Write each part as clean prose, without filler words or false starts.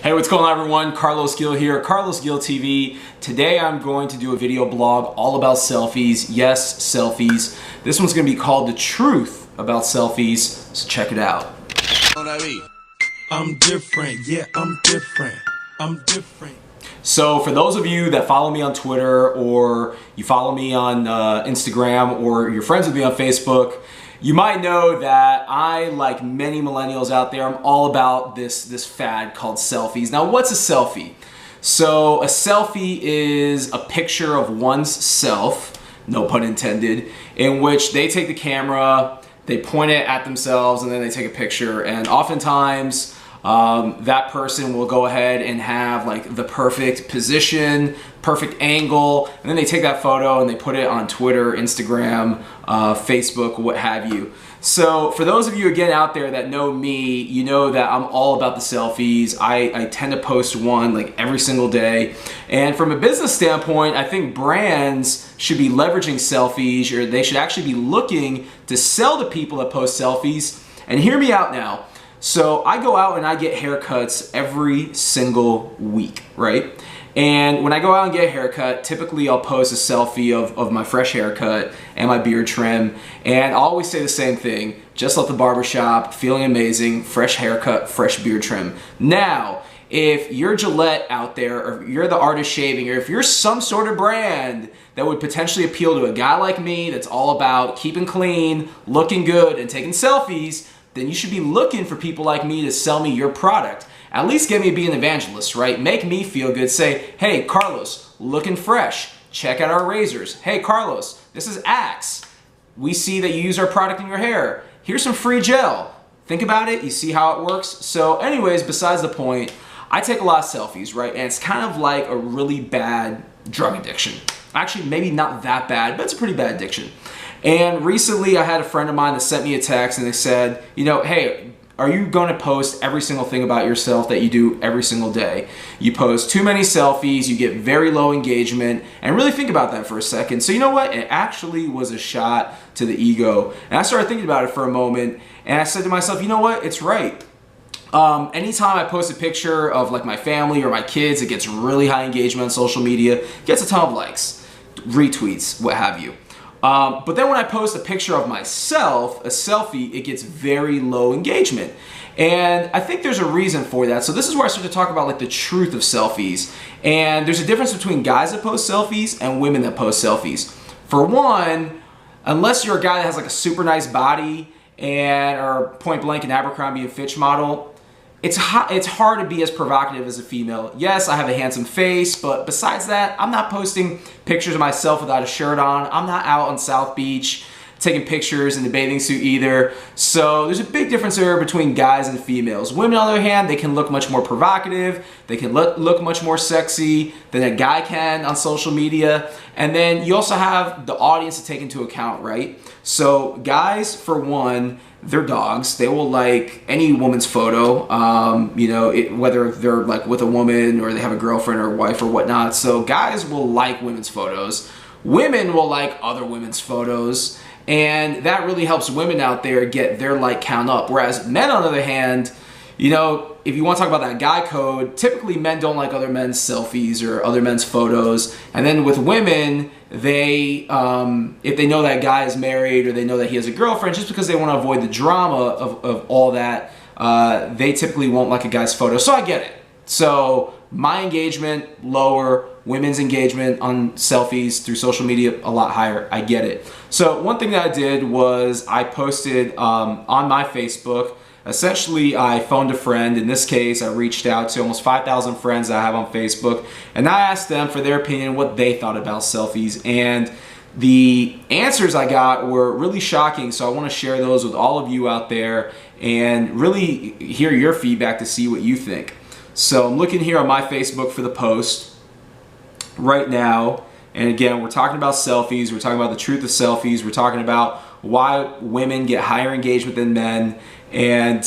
Hey, what's going on everyone? Carlos Gil here, Carlos Gil TV. Today I'm going to do a video blog all about selfies. Yes, selfies. This one's going to be called The Truth About Selfies, so check it out. I'm different, yeah, I'm different. I'm different. So for those of you that follow me on Twitter or you follow me on Instagram or you're friends with me on Facebook, you might know that I, like many millennials out there, I'm all about this fad called selfies. Now, what's a selfie? So a selfie is a picture of one's self, no pun intended, in which they take the camera, they point it at themselves, and then they take a picture. And oftentimes, that person will go ahead and have like the perfect position, perfect angle, and then they take that photo and they put it on Twitter, Instagram, Facebook, what have you. So for those of you again out there that know me, you know that I'm all about the selfies. I tend to post one like every single day. And from a business standpoint, I think brands should be leveraging selfies, or they should actually be looking to sell to people that post selfies. And hear me out now. So I go out and I get haircuts every single week, right? And when I go out and get a haircut, typically I'll post a selfie of my fresh haircut and my beard trim. And I always say the same thing, just left the barbershop, feeling amazing, fresh haircut, fresh beard trim. Now, if you're Gillette out there, or you're the Artist Shaving, or if you're some sort of brand that would potentially appeal to a guy like me that's all about keeping clean, looking good, and taking selfies, then you should be looking for people like me to sell me your product. At least get me to be an evangelist, right? Make me feel good. Say, hey, Carlos, looking fresh. Check out our razors. Hey, Carlos, this is Axe. We see that you use our product in your hair. Here's some free gel. Think about it. You see how it works? So anyways, besides the point, I take a lot of selfies, right? And it's kind of like a really bad drug addiction. Actually, maybe not that bad, but it's a pretty bad addiction. And recently I had a friend of mine that sent me a text and they said, you know, hey, are you going to post every single thing about yourself that you do every single day? You post too many selfies, you get very low engagement, and really think about that for a second. So you know what? It actually was a shot to the ego. And I started thinking about it for a moment, and I said to myself, you know what? It's right. Anytime I post a picture of like my family or my kids, it gets really high engagement on social media, gets a ton of likes, retweets, what have you. But then when I post a picture of myself, a selfie, it gets very low engagement. And I think there's a reason for that. So this is where I start to talk about like the truth of selfies. And there's a difference between guys that post selfies and women that post selfies. For one, unless you're a guy that has like a super nice body and or point blank an Abercrombie and Fitch model, it's hard to be as provocative as a female. Yes, I have a handsome face, but besides that, I'm not posting pictures of myself without a shirt on. I'm not out on South Beach taking pictures in the bathing suit either. So there's a big difference there between guys and females. Women, on the other hand, they can look much more provocative. They can look much more sexy than a guy can on social media. And then you also have the audience to take into account, right? So guys, for one, they're dogs. They will like any woman's photo, you know, whether they're like with a woman or they have a girlfriend or wife or whatnot. So guys will like women's photos. Women will like other women's photos. And that really helps women out there get their like count up. Whereas men, on the other hand, you know, if you want to talk about that guy code, typically men don't like other men's selfies or other men's photos. And then with women, they, if they know that guy is married or they know that he has a girlfriend, just because they want to avoid the drama of all that, they typically won't like a guy's photo. So I get it. So my engagement lower, women's engagement on selfies through social media a lot higher. I get it. So one thing that I did was I posted on my Facebook. Essentially, I phoned a friend. In this case, I reached out to almost 5,000 friends that I have on Facebook, and I asked them for their opinion, what they thought about selfies. And the answers I got were really shocking, so I want to share those with all of you out there and really hear your feedback to see what you think. So I'm looking here on my Facebook for the post right now. And again, we're talking about selfies. We're talking about the truth of selfies. We're talking about why women get higher engagement than men. And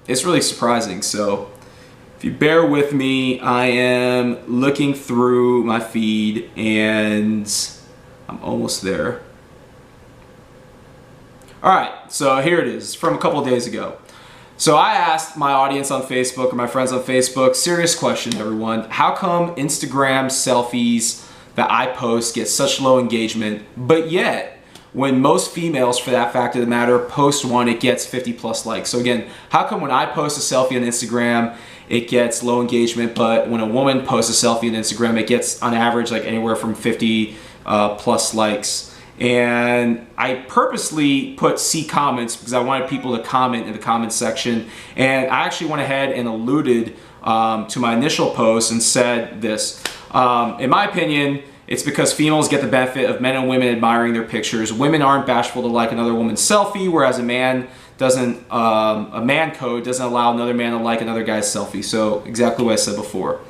it's really surprising. So if you bear with me, I am looking through my feed and I'm almost there. All right, so here it is from a couple of days ago. So I asked my audience on Facebook or my friends on Facebook, serious question everyone, how come Instagram selfies that I post get such low engagement, but yet when most females, for that fact of the matter, post one, it gets 50 plus likes? So again, how come when I post a selfie on Instagram, it gets low engagement, but when a woman posts a selfie on Instagram, it gets on average like anywhere from 50 plus likes? And I purposely put see comments because I wanted people to comment in the comments section. And I actually went ahead and alluded to my initial post and said this. In my opinion, it's because females get the benefit of men and women admiring their pictures. Women aren't bashful to like another woman's selfie, whereas a man doesn't, a man code doesn't allow another man to like another guy's selfie. So exactly what I said before.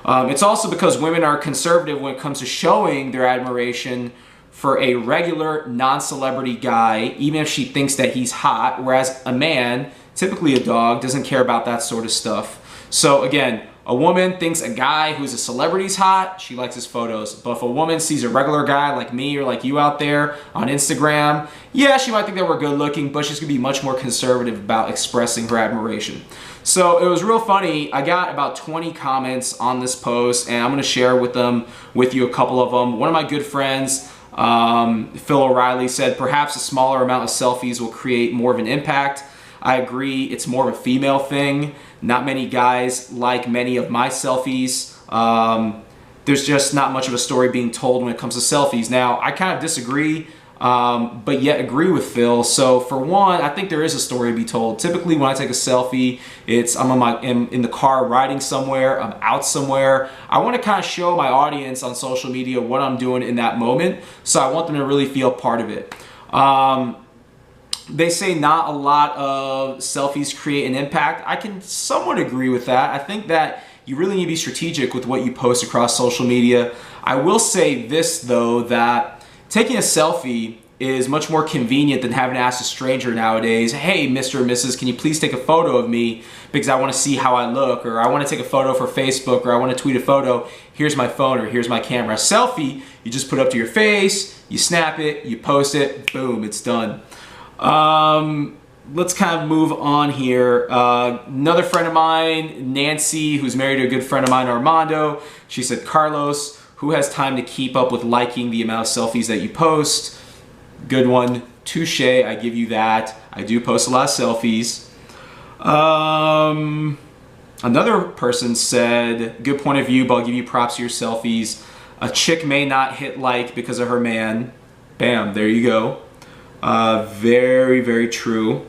It's also because women are conservative when it comes to showing their admiration for a regular non-celebrity guy, even if she thinks that he's hot, whereas a man, typically a dog, doesn't care about that sort of stuff. So again, a woman thinks a guy who's a celebrity's hot, she likes his photos. But if a woman sees a regular guy like me or like you out there on Instagram, yeah, she might think that we're good looking, but she's gonna be much more conservative about expressing her admiration. So it was real funny. I got about 20 comments on this post, and I'm gonna share with you a couple of them. One of my good friends, Phil O'Reilly, said perhaps a smaller amount of selfies will create more of an impact. I agree, it's more of a female thing. Not many guys like many of my selfies. There's just not much of a story being told when it comes to selfies. Now, I kind of disagree, but yet agree with Phil. So for one, I think there is a story to be told. Typically when I take a selfie, I'm in the car riding somewhere, I'm out somewhere. I want to kind of show my audience on social media what I'm doing in that moment. So I want them to really feel part of it. They say not a lot of selfies create an impact. I can somewhat agree with that. I think that you really need to be strategic with what you post across social media. I will say this though, that taking a selfie is much more convenient than having to ask a stranger nowadays, hey, Mr. or Mrs., can you please take a photo of me because I want to see how I look, or I want to take a photo for Facebook, or I want to tweet a photo, here's my phone, or here's my camera. A selfie, you just put up to your face, you snap it, you post it, boom, it's done. Let's kind of move on here. Another friend of mine, Nancy, who's married to a good friend of mine, Armando, she said, Carlos, who has time to keep up with liking the amount of selfies that you post? Good one. Touche, I give you that. I do post a lot of selfies. Another person said, good point of view, but I'll give you props to your selfies. A chick may not hit like because of her man. Bam, there you go. Very, very true.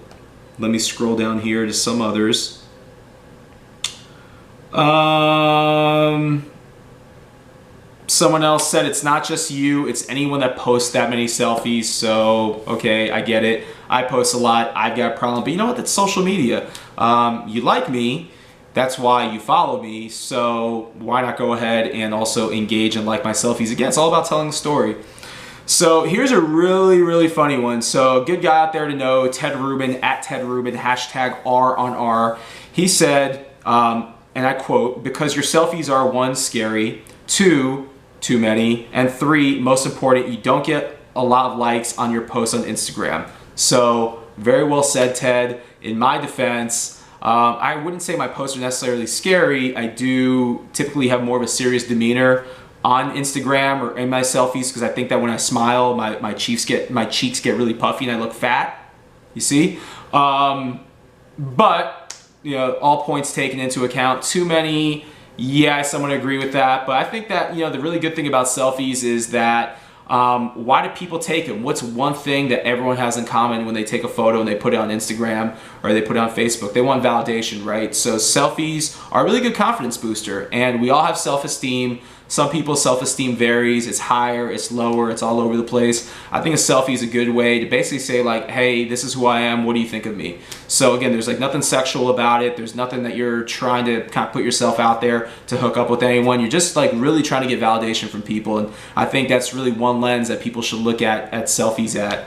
Let me scroll down here to some others. Someone else said it's not just you, it's anyone that posts that many selfies. So, okay, I get it. I post a lot, I've got a problem. But you know what? That's social media. You like me, that's why you follow me. So why not go ahead and also engage and like my selfies? Again, it's all about telling the story. So here's a really, really funny one. So a good guy out there to know, Ted Rubin, at Ted Rubin, hashtag R on R. He said, and I quote, because your selfies are 1, scary, 2, too many, and 3, most important, you don't get a lot of likes on your posts on Instagram. So very well said, Ted. In my defense, I wouldn't say my posts are necessarily scary. I do typically have more of a serious demeanor on Instagram or in my selfies because I think that when I smile, my cheeks get really puffy and I look fat. You see? But you know, all points taken into account. Too many, yeah, I somewhat agree with that. But I think that, you know, the really good thing about selfies is that why do people take them? What's one thing that everyone has in common when they take a photo and they put it on Instagram or they put it on Facebook? They want validation, right? So selfies are a really good confidence booster, and we all have self-esteem. Some people's self-esteem varies. It's higher, it's lower, it's all over the place. I think a selfie is a good way to basically say like, hey, this is who I am, what do you think of me? So again, there's like nothing sexual about it. There's nothing that you're trying to kind of put yourself out there to hook up with anyone. You're just like really trying to get validation from people. And I think that's really one lens that people should look at selfies at.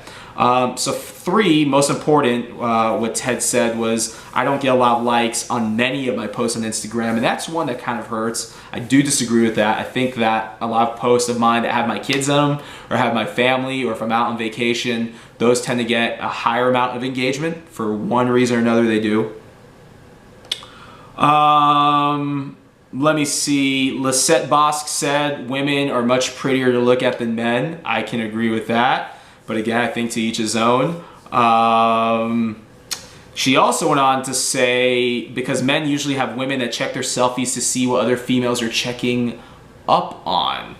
So 3, most important, what Ted said was, I don't get a lot of likes on many of my posts on Instagram, and that's one that kind of hurts. I do disagree with that. I think that a lot of posts of mine that have my kids on them, or have my family, or if I'm out on vacation, those tend to get a higher amount of engagement. For one reason or another, they do. Let me see. Lisette Bosk said women are much prettier to look at than men. I can agree with that. But again, I think to each his own. She also went on to say, because men usually have women that check their selfies to see what other females are checking up on.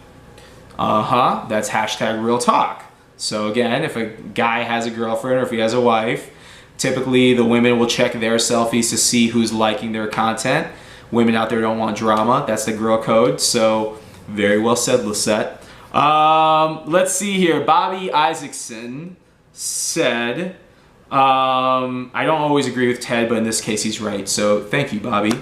That's hashtag real talk. So again, if a guy has a girlfriend or if he has a wife, typically the women will check their selfies to see who's liking their content. Women out there don't want drama. That's the girl code. So very well said, Lisette. Let's see here. Bobby Isaacson said, I don't always agree with Ted, but in this case he's right. So thank you, Bobby.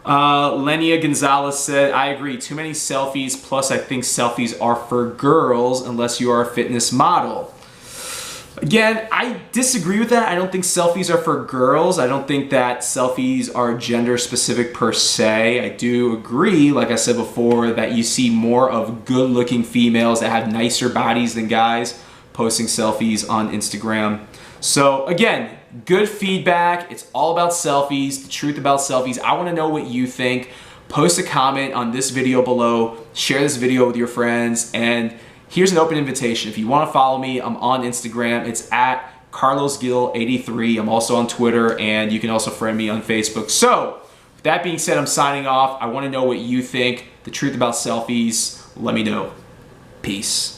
Lenia Gonzalez said, I agree. Too many selfies. Plus, I think selfies are for girls unless you are a fitness model. Again, I disagree with that. I don't think selfies are for girls. I don't think that selfies are gender specific per se. I do agree, like I said before, that you see more of good looking females that have nicer bodies than guys posting selfies on Instagram. So again, good feedback. It's all about selfies, the truth about selfies. I want to know what you think. Post a comment on this video below. Share this video with your friends. And here's an open invitation. If you want to follow me, I'm on Instagram. It's at CarlosGil83. I'm also on Twitter, and you can also friend me on Facebook. So with that being said, I'm signing off. I want to know what you think. The truth about selfies. Let me know. Peace.